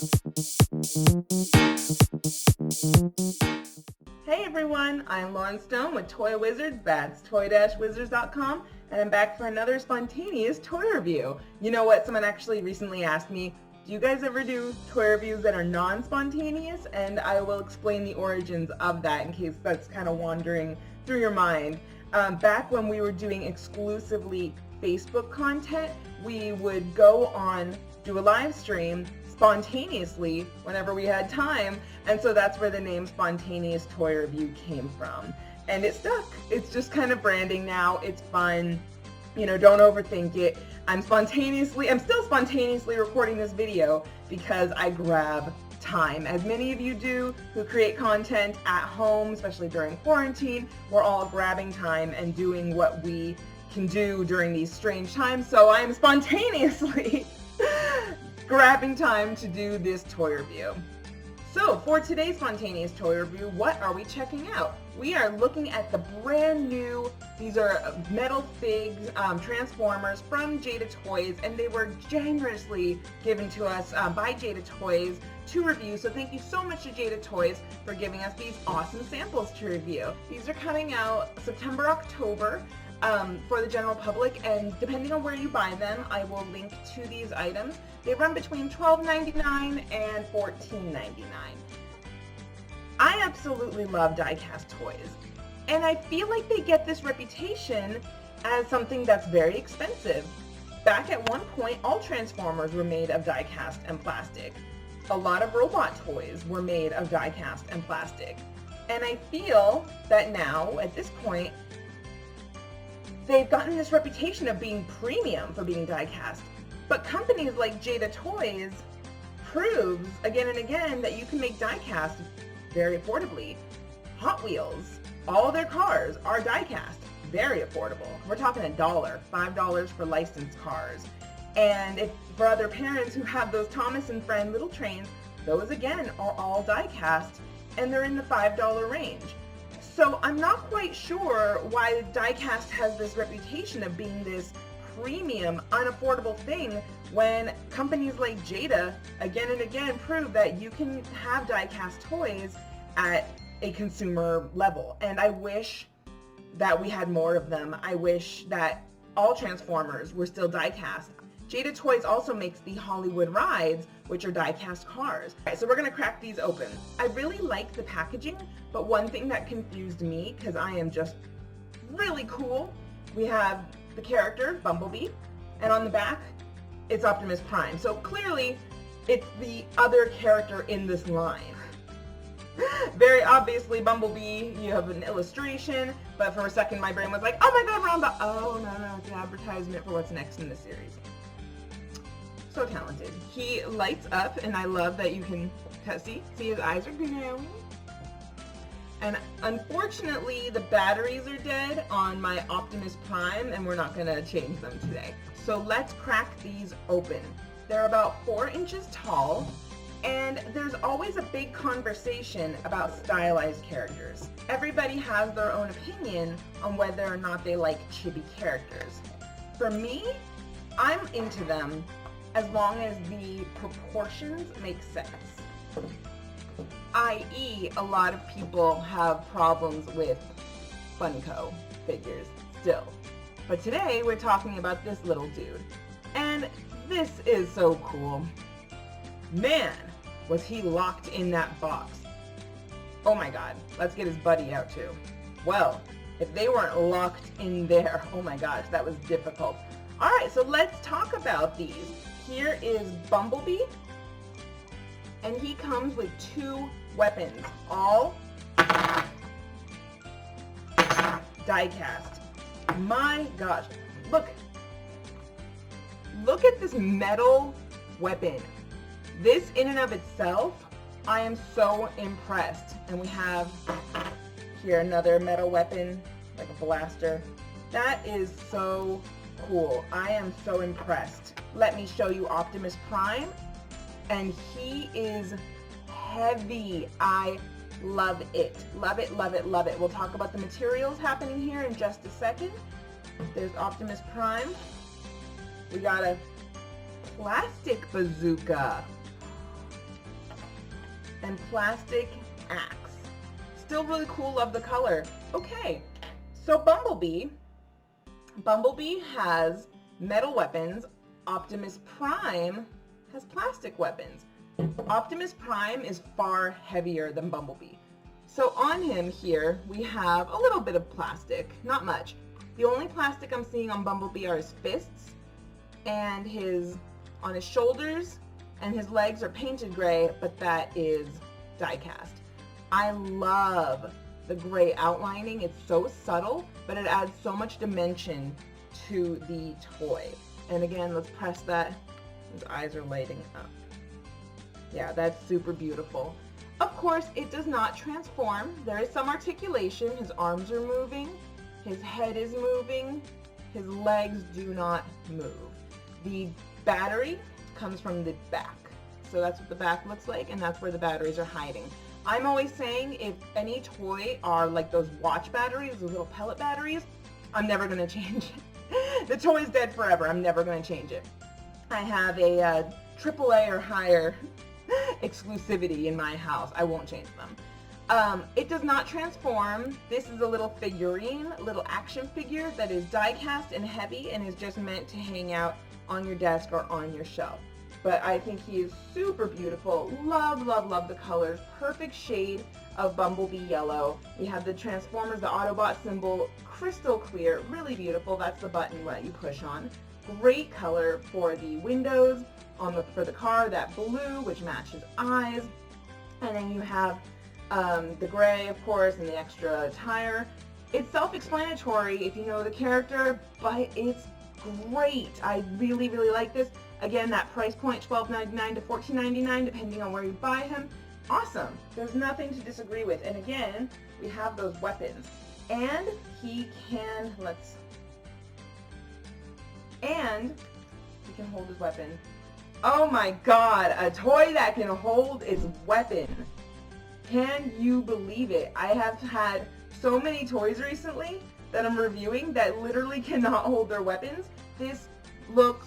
Hey everyone, I'm Lauren Stone with Toy Wizards, that's toy-wizards.com, and I'm back for another spontaneous toy review. You know what, someone actually recently asked me, do you guys ever do toy reviews that are non-spontaneous? And I will explain the origins of that in case that's kind of wandering through your mind. Back when we were doing exclusively Facebook content, we would go on, do a live stream spontaneously whenever we had time, and so that's where the name Spontaneous Toy Review came from. And it stuck. It's just kind of branding now. It's fun. You know, don't overthink it. I'm still spontaneously recording this video because I grab time. As many of you do who create content at home, especially during quarantine, we're all grabbing time and doing what we can do during these strange times. So I am spontaneously grabbing time to do this toy review. So for today's spontaneous toy review, what are we checking out? We are looking at the brand new, these are MetalFigs Transformers from Jada Toys, and they were generously given to us by Jada Toys to review. So thank you so much to Jada Toys for giving us these awesome samples to review. These are coming out September, October. For the general public, and depending on where you buy them, I will link to these items. They run between $12.99 and $14.99. I absolutely love die-cast toys, and I feel like they get this reputation as something that's very expensive. Back at one point, all Transformers were made of die-cast and plastic. A lot of robot toys were made of die-cast and plastic. And I feel that now, at this point, they've gotten this reputation of being premium for being die-cast. But companies like Jada Toys proves again and again that you can make die-cast very affordably. Hot Wheels, all their cars are die-cast, very affordable. We're talking $1, $5 for licensed cars. And if for other parents who have those Thomas and Friend little trains, those again are all die-cast, and they're in the $5 range. So I'm not quite sure why die-cast has this reputation of being this premium, unaffordable thing when companies like Jada again and again prove that you can have die-cast toys at a consumer level. And I wish that we had more of them. I wish that all Transformers were still die-cast. Jada Toys also makes the Hollywood rides, which are die-cast cars. All right, so we're gonna crack these open. I really like the packaging, but one thing that confused me, because I am just really cool, we have the character, Bumblebee, and on the back, it's Optimus Prime. So clearly, it's the other character in this line. Very obviously, Bumblebee, you have an illustration, but for a second my brain was like, oh my god, Rhonda! Oh no, it's an advertisement for what's next in the series. So talented. He lights up, and I love that you can see his eyes are glowing. And unfortunately, the batteries are dead on my Optimus Prime, and we're not gonna change them today. So let's crack these open. They're about 4 inches tall, and there's always a big conversation about stylized characters. Everybody has their own opinion on whether or not they like chibi characters. For me, I'm into them as long as the proportions make sense. i.e., a lot of people have problems with Funko figures still. But today we're talking about this little dude. And this is so cool. Man, was he locked in that box. Oh my god, let's get his buddy out too. Well, if they weren't locked in there, oh my gosh, that was difficult. Alright, so let's talk about these. Here is Bumblebee, and he comes with 2 weapons, all die-cast. My gosh, look at this metal weapon. This in and of itself, I am so impressed. And we have here another metal weapon, like a blaster. That is so cool. I am so impressed. Let me show you Optimus Prime, and he is heavy. I love it. Love it, love it, love it. We'll talk about the materials happening here in just a second. There's Optimus Prime. We got a plastic bazooka. and plastic axe. Still really cool, love the color. Okay, so Bumblebee has metal weapons. Optimus Prime has plastic weapons. Optimus Prime is far heavier than Bumblebee. So on him here, we have a little bit of plastic, not much. The only plastic I'm seeing on Bumblebee are his fists and on his shoulders, and his legs are painted gray, but that is die cast. I love the gray outlining. It's so subtle, but it adds so much dimension to the toy. And again, let's press that. His eyes are lighting up. Yeah, that's super beautiful. Of course, it does not transform. There is some articulation. His arms are moving. His head is moving. His legs do not move. The battery comes from the back. So that's what the back looks like, and that's where the batteries are hiding. I'm always saying if any toy are like those watch batteries, those little pellet batteries, I'm never going to change it. The toy is dead forever. I'm never going to change it. I have a AAA or higher exclusivity in my house. I won't change them. It does not transform. This is a little figurine, a little action figure that is die cast and heavy and is just meant to hang out on your desk or on your shelf. But I think he is super beautiful. Love, love, love the colors. Perfect shade of Bumblebee yellow. We have the Transformers, the Autobot symbol, crystal clear, really beautiful. That's the button that you push on. Great color for the windows, for the car, that blue, which matches eyes. And then you have the gray, of course, and the extra tire. It's self-explanatory if you know the character, but it's great. I really, really like this. Again, that price point, $12.99 to $14.99, depending on where you buy him. Awesome. There's nothing to disagree with. And again, we have those weapons. And he can, he can hold his weapon. Oh my God, a toy that can hold its weapon. Can you believe it? I have had so many toys recently that I'm reviewing that literally cannot hold their weapons. This looks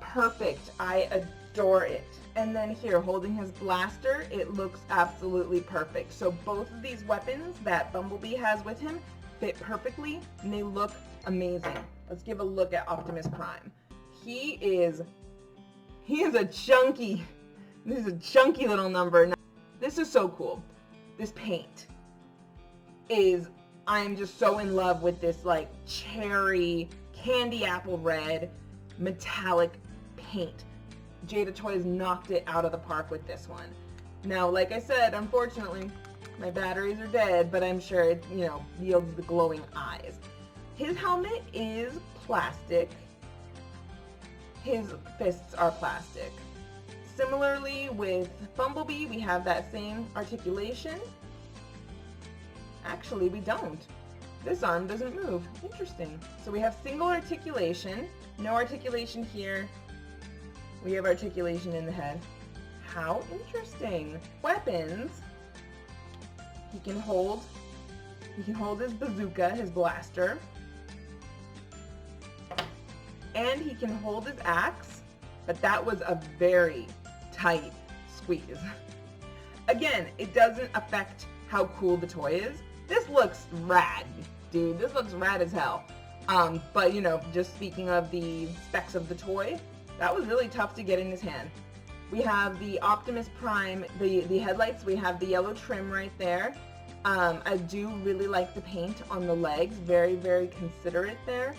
perfect. I adore it. And then here, holding his blaster, it looks absolutely perfect. So both of these weapons that Bumblebee has with him fit perfectly, and they look amazing. Let's give a look at Optimus Prime. He is a chunky little number. Now, this is so cool. This paint is, I'm just so in love with this like cherry, candy apple red, metallic paint. Jada Toys knocked it out of the park with this one. Now, like I said, unfortunately, my batteries are dead, but I'm sure it, yields the glowing eyes. His helmet is plastic. His fists are plastic. Similarly with Bumblebee, we have that same articulation. Actually, we don't. This arm doesn't move. Interesting. So we have single articulation, no articulation here. We have articulation in the head. How interesting. Weapons. He can hold his bazooka, his blaster. And he can hold his axe, but that was a very tight squeeze. Again, it doesn't affect how cool the toy is. This looks rad, dude. This looks rad as hell. But just speaking of the specs of the toy, that was really tough to get in his hand. We have the Optimus Prime, the headlights. We have the yellow trim right there. I do really like the paint on the legs. Very, very considerate there.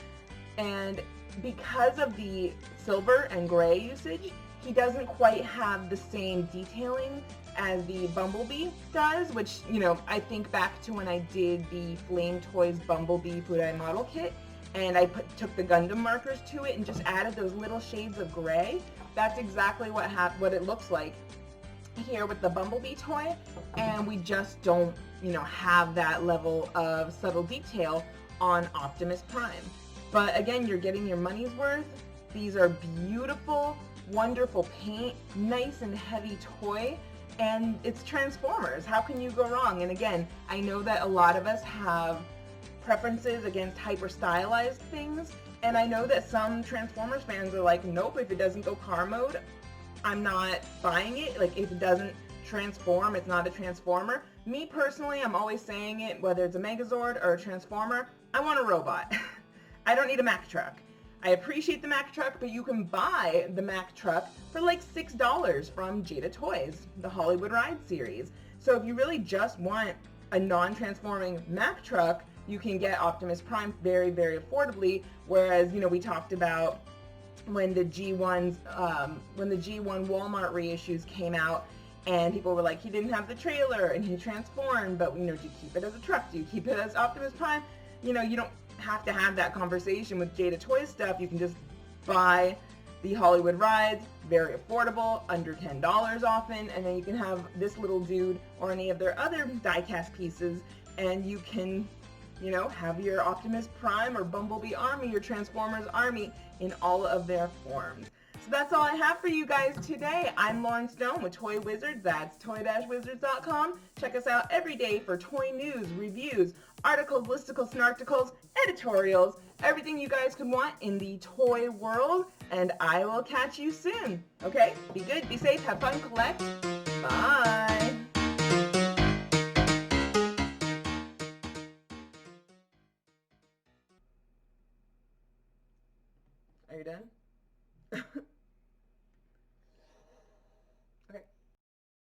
And because of the silver and gray usage, he doesn't quite have the same detailing as the Bumblebee does, which, I think back to when I did the Flame Toys Bumblebee Fudai model kit, and I took the Gundam markers to it and just added those little shades of gray. That's exactly what it looks like here with the Bumblebee toy, and we just don't, have that level of subtle detail on Optimus Prime. But again, you're getting your money's worth. These are beautiful, wonderful paint, nice and heavy toy, and it's Transformers. How can you go wrong? And again, I know that a lot of us have preferences against hyper stylized things, and I know that some Transformers fans are like, nope, if it doesn't go car mode, I'm not buying it. Like, if it doesn't transform, it's not a transformer. Me personally, I'm always saying it, whether it's a Megazord or a transformer, I want a robot. I don't need a Mack truck. I appreciate the Mack truck, but you can buy the Mack truck for like $6 from Jada Toys, the Hollywood Ride series. So if you really just want a non-transforming Mack truck, you can get Optimus Prime very, very affordably. Whereas, you know, we talked about when the G1 Walmart reissues came out, and people were like, he didn't have the trailer and he transformed, but, you know, do you keep it as a truck? Do you keep it as Optimus Prime? You know, you don't have to have that conversation with Jada Toy stuff. You can just buy the Hollywood Rides, very affordable, under $10 often, and then you can have this little dude or any of their other die-cast pieces, and you can, you know, have your Optimus Prime or Bumblebee army, your Transformers army in all of their forms. So that's all I have for you guys today. I'm Lauren Stone with Toy Wizards. That's toy-wizards.com. Check us out every day for toy news, reviews, articles, listicles, snarticles, editorials, everything you guys could want in the toy world. And I will catch you soon. Okay? Be good, be safe, have fun, collect. Bye. Are you done?